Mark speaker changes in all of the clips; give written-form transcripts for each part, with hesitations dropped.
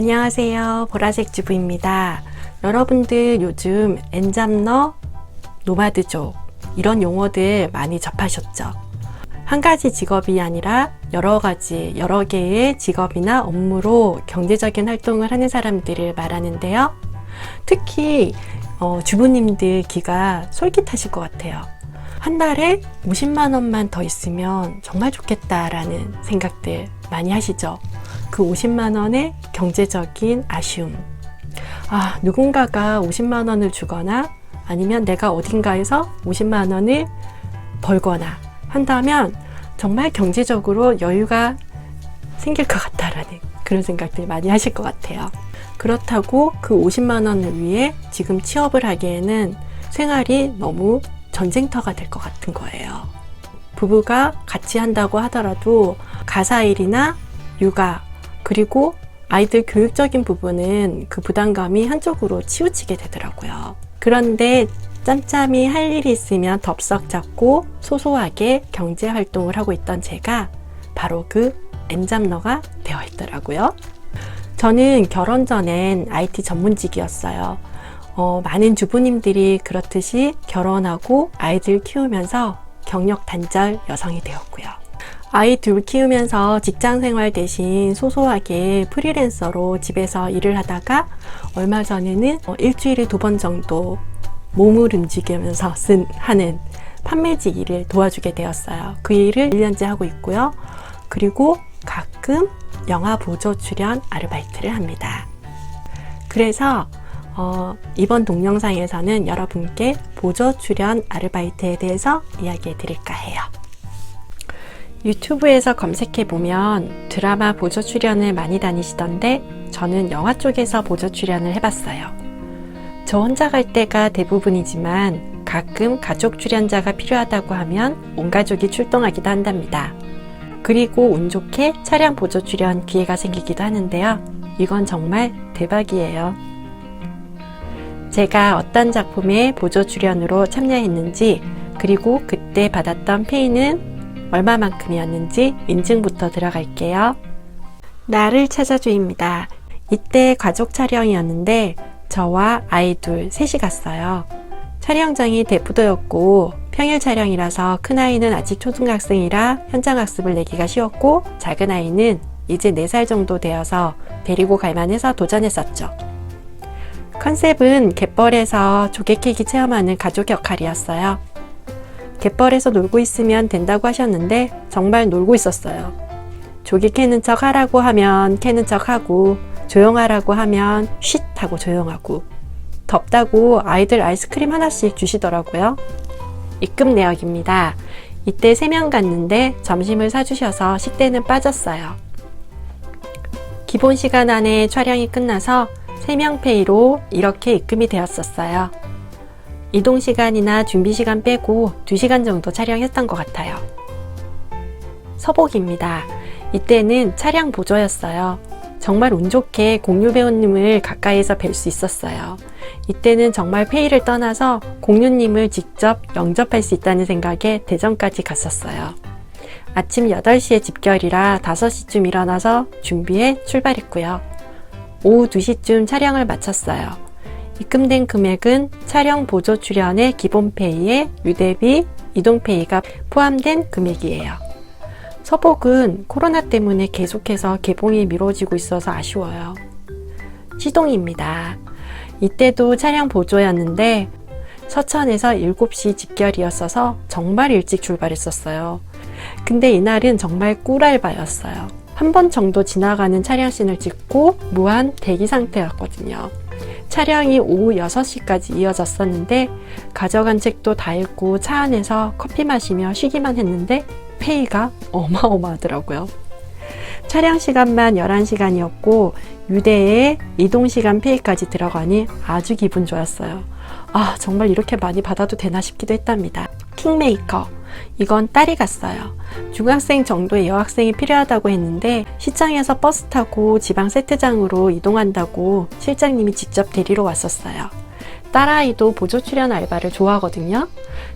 Speaker 1: 안녕하세요. 보라색 주부입니다. 여러분들 요즘 엔잡러, 노마드족 이런 용어들 많이 접하셨죠? 한 가지 직업이 아니라 여러 개의 직업이나 업무로 경제적인 활동을 하는 사람들을 말하는데요. 특히 주부님들 귀가 솔깃하실 것 같아요. 한 달에 50만 원만 더 있으면 정말 좋겠다라는 생각들 많이 하시죠? 그 50만 원의 경제적인 아쉬움. 누군가가 50만 원을 주거나 아니면 내가 어딘가에서 50만 원을 벌거나 한다면 정말 경제적으로 여유가 생길 것 같다라는 그런 생각들 많이 하실 것 같아요. 그렇다고 그 50만 원을 위해 지금 취업을 하기에는 생활이 너무 전쟁터가 될 것 같은 거예요. 부부가 같이 한다고 하더라도 가사일이나 육아 그리고 아이들 교육적인 부분은 그 부담감이 한쪽으로 치우치게 되더라고요. 그런데 짬짬이 할 일이 있으면 덥석 잡고 소소하게 경제활동을 하고 있던 제가 바로 그 엔잡러가 되어 있더라고요. 저는 결혼 전엔 IT 전문직이었어요. 많은 주부님들이 그렇듯이 결혼하고 아이들 키우면서 경력 단절 여성이 되었고요. 아이 둘 키우면서 직장생활 대신 소소하게 프리랜서로 집에서 일을 하다가 얼마 전에는 일주일에 2번 정도 몸을 움직이면서 하는 판매직 일을 도와주게 되었어요. 그 일을 1년째 하고 있고요. 그리고 가끔 영화 보조 출연 아르바이트를 합니다. 그래서 이번 동영상에서는 여러분께 보조 출연 아르바이트에 대해서 이야기해 드릴까 해요. 유튜브에서 검색해보면 드라마 보조 출연을 많이 다니시던데 저는 영화 쪽에서 보조 출연을 해봤어요. 저 혼자 갈 때가 대부분이지만 가끔 가족 출연자가 필요하다고 하면 온 가족이 출동하기도 한답니다. 그리고 운 좋게 차량 보조 출연 기회가 생기기도 하는데요. 이건 정말 대박이에요. 제가 어떤 작품에 보조 출연으로 참여했는지 그리고 그때 받았던 페이는 얼마만큼이었는지 인증부터 들어갈게요. 나를 찾아줘입니다. 이때 가족 촬영이었는데 저와 아이 둘 셋이 갔어요. 촬영장이 대부도였고 평일 촬영이라서 큰아이는 아직 초등학생이라 현장학습을 내기가 쉬웠고 작은 아이는 이제 4살 정도 되어서 데리고 갈만해서 도전했었죠. 컨셉은 갯벌에서 조개 캐기 체험하는 가족 역할이었어요. 갯벌에서 놀고 있으면 된다고 하셨는데 정말 놀고 있었어요. 조개 캐는 척 하라고 하면 캐는 척 하고 조용하라고 하면 쉿 하고 조용하고 덥다고 아이들 아이스크림 하나씩 주시더라고요. 입금 내역입니다. 이때 3명 갔는데 점심을 사주셔서 식대는 빠졌어요. 기본 시간 안에 촬영이 끝나서 3명 페이로 이렇게 입금이 되었었어요. 이동 시간이나 준비 시간 빼고 2시간 정도 촬영했던 것 같아요. 서복입니다. 이때는 차량 보조였어요. 정말 운 좋게 공유 배우님을 가까이에서 뵐 수 있었어요. 이때는 정말 페이를 떠나서 공유님을 직접 영접할 수 있다는 생각에 대전까지 갔었어요. 아침 8시에 집결이라 5시쯤 일어나서 준비해 출발했고요. 오후 2시쯤 촬영을 마쳤어요. 입금된 금액은 촬영 보조 출연의 기본 페이에 유대비, 이동 페이가 포함된 금액이에요. 서복은 코로나 때문에 계속해서 개봉이 미뤄지고 있어서 아쉬워요. 시동입니다. 이때도 차량 보조였는데 서천에서 7시 집결이었어서 정말 일찍 출발했었어요. 근데 이날은 정말 꿀알바였어요. 한 번 정도 지나가는 차량씬을 찍고 무한 대기 상태였거든요. 촬영이 오후 6시까지 이어졌었는데 가져간 책도 다 읽고 차 안에서 커피 마시며 쉬기만 했는데 페이가 어마어마하더라고요. 촬영 시간만 11시간이었고 유대에 이동시간 페이까지 들어가니 아주 기분 좋았어요. 정말 이렇게 많이 받아도 되나 싶기도 했답니다. 킹메이커. 이건 딸이 갔어요. 중학생 정도의 여학생이 필요하다고 했는데 시장에서 버스 타고 지방 세트장으로 이동한다고 실장님이 직접 데리러 왔었어요. 딸아이도 보조 출연 알바를 좋아하거든요.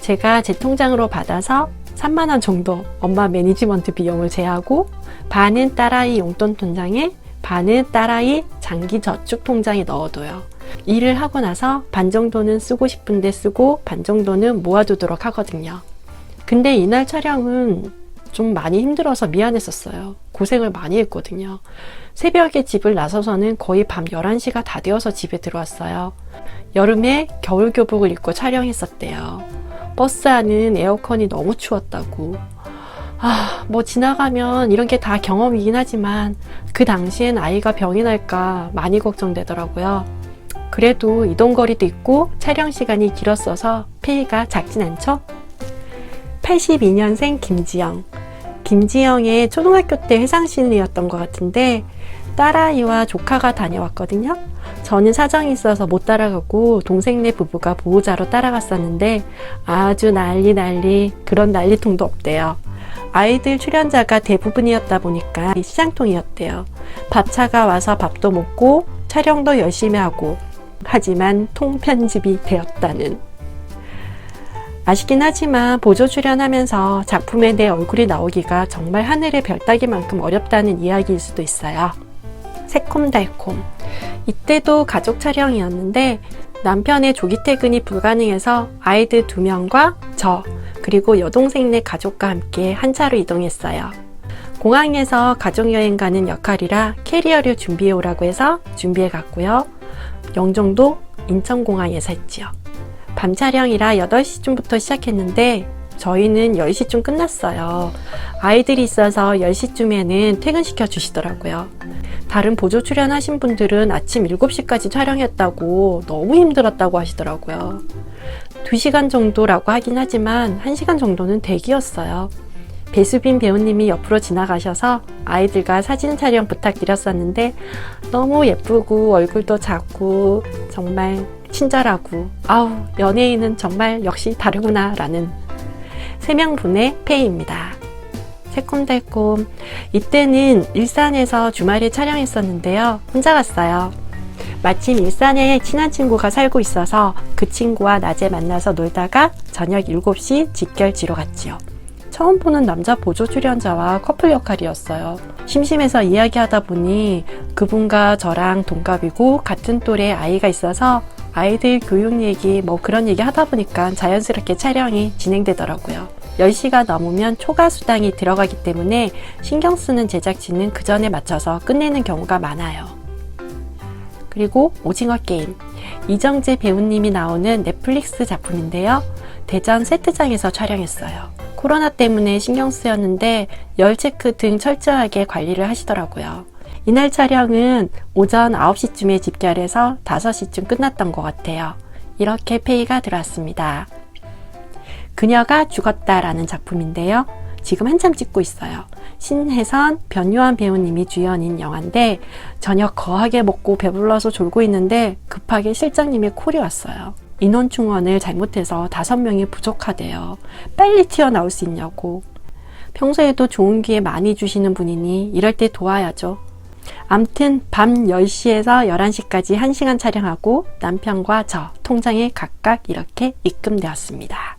Speaker 1: 제가 제 통장으로 받아서 3만 원 정도 엄마 매니지먼트 비용을 제하고 반은 딸아이 용돈 통장에 반은 딸아이 장기 저축 통장에 넣어둬요. 일을 하고 나서 반 정도는 쓰고 싶은데 쓰고 반 정도는 모아두도록 하거든요. 근데 이날 촬영은 좀 많이 힘들어서 미안했었어요. 고생을 많이 했거든요. 새벽에 집을 나서서는 거의 밤 11시가 다 되어서 집에 들어왔어요. 여름에 겨울 교복을 입고 촬영했었대요. 버스 안은 에어컨이 너무 추웠다고. 뭐 지나가면 이런 게 다 경험이긴 하지만 그 당시엔 아이가 병이 날까 많이 걱정되더라고요. 그래도 이동 거리도 있고 촬영 시간이 길었어서 페이가 작진 않죠? 82년생 김지영. 김지영의 초등학교 때 회상신이었던 것 같은데 딸아이와 조카가 다녀왔거든요. 저는 사정이 있어서 못 따라가고 동생네 부부가 보호자로 따라갔었는데 아주 난리 그런 난리통도 없대요. 아이들 출연자가 대부분이었다 보니까 시장통이었대요. 밥차가 와서 밥도 먹고 촬영도 열심히 하고 하지만 통편집이 되었다는. 아쉽긴 하지만 보조 출연하면서 작품에 내 얼굴이 나오기가 정말 하늘의 별 따기만큼 어렵다는 이야기일 수도 있어요. 새콤달콤. 이때도 가족 촬영이었는데 남편의 조기 퇴근이 불가능해서 아이들 2명과 저 그리고 여동생네 가족과 함께 한 차로 이동했어요. 공항에서 가족여행 가는 역할이라 캐리어를 준비해 오라고 해서 준비해 갔고요. 영종도 인천공항에서 했지요. 밤 촬영이라 8시쯤부터 시작했는데 저희는 10시쯤 끝났어요. 아이들이 있어서 10시쯤에는 퇴근시켜 주시더라고요. 다른 보조 출연하신 분들은 아침 7시까지 촬영했다고 너무 힘들었다고 하시더라고요. 2시간 정도라고 하긴 하지만 1시간 정도는 대기였어요. 배수빈 배우님이 옆으로 지나가셔서 아이들과 사진 촬영 부탁드렸었는데 너무 예쁘고 얼굴도 작고 정말 친절하고 연예인은 정말 역시 다르구나 라는 3명분의 페이입니다. 새콤달콤. 이때는 일산에서 주말에 촬영했었는데요. 혼자 갔어요. 마침 일산에 친한 친구가 살고 있어서 그 친구와 낮에 만나서 놀다가 저녁 7시 직결지로 갔지요. 처음 보는 남자 보조 출연자와 커플 역할이었어요. 심심해서 이야기하다 보니 그분과 저랑 동갑이고 같은 또래 아이가 있어서 아이들 교육 얘기 그런 얘기 하다 보니까 자연스럽게 촬영이 진행되더라고요. 10시가 넘으면 초과 수당이 들어가기 때문에 신경 쓰는 제작진은 그 전에 맞춰서 끝내는 경우가 많아요. 그리고 오징어 게임. 이정재 배우님이 나오는 넷플릭스 작품인데요. 대전 세트장에서 촬영했어요. 코로나 때문에 신경 쓰였는데 열 체크 등 철저하게 관리를 하시더라고요. 이날 촬영은 오전 9시쯤에 집결해서 5시쯤 끝났던 것 같아요. 이렇게 페이가 들어왔습니다. 그녀가 죽었다라는 작품인데요. 지금 한참 찍고 있어요. 신혜선, 변요한 배우님이 주연인 영화인데 저녁 거하게 먹고 배불러서 졸고 있는데 급하게 실장님의 콜이 왔어요. 인원 충원을 잘못해서 5명이 부족하대요. 빨리 튀어나올 수 있냐고. 평소에도 좋은 기회 많이 주시는 분이니 이럴 때 도와야죠. 암튼 밤 10시에서 11시까지 1시간 촬영하고 남편과 저 통장에 각각 이렇게 입금되었습니다.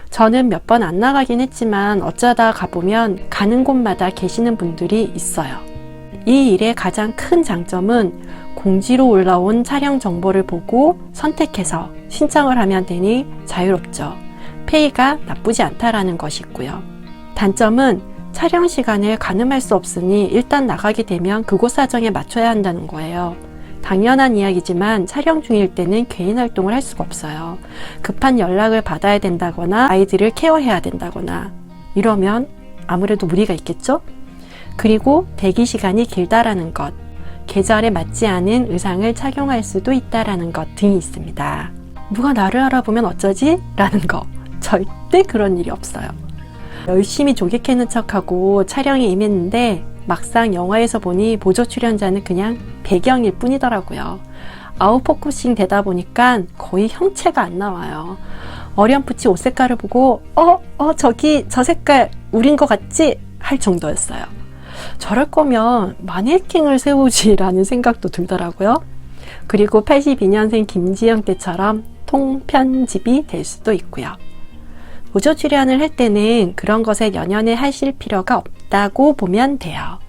Speaker 1: 저는 몇 번 안 나가긴 했지만 어쩌다 가보면 가는 곳마다 계시는 분들이 있어요. 이 일의 가장 큰 장점은 공지로 올라온 촬영 정보를 보고 선택해서 신청을 하면 되니 자유롭죠. 페이가 나쁘지 않다라는 것이고요. 단점은 촬영 시간을 가늠할 수 없으니 일단 나가게 되면 그곳 사정에 맞춰야 한다는 거예요. 당연한 이야기지만 촬영 중일 때는 개인 활동을 할 수가 없어요. 급한 연락을 받아야 된다거나 아이들을 케어해야 된다거나 이러면 아무래도 무리가 있겠죠? 그리고 대기 시간이 길다라는 것, 계절에 맞지 않은 의상을 착용할 수도 있다라는 것 등이 있습니다. 누가 나를 알아보면 어쩌지? 라는 거. 절대 그런 일이 없어요. 열심히 조객해는 척하고 촬영에 임했는데 막상 영화에서 보니 보조 출연자는 그냥 배경일 뿐이더라고요. 아웃포커싱 되다 보니까 거의 형체가 안 나와요. 어렴풋이 옷 색깔을 보고 저기 저 색깔 우린 것 같지? 할 정도였어요. 저럴 거면 마네킹을 세우지라는 생각도 들더라고요. 그리고 82년생 김지영 때처럼 통편집이 될 수도 있고요. 보조 출연을 할 때는 그런 것에 연연해 하실 필요가 없다고 보면 돼요.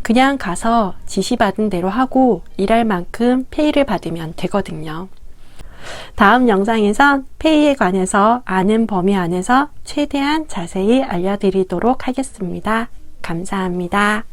Speaker 1: 그냥 가서 지시받은 대로 하고 일할 만큼 페이를 받으면 되거든요. 다음 영상에선 페이에 관해서 아는 범위 안에서 최대한 자세히 알려드리도록 하겠습니다. 감사합니다.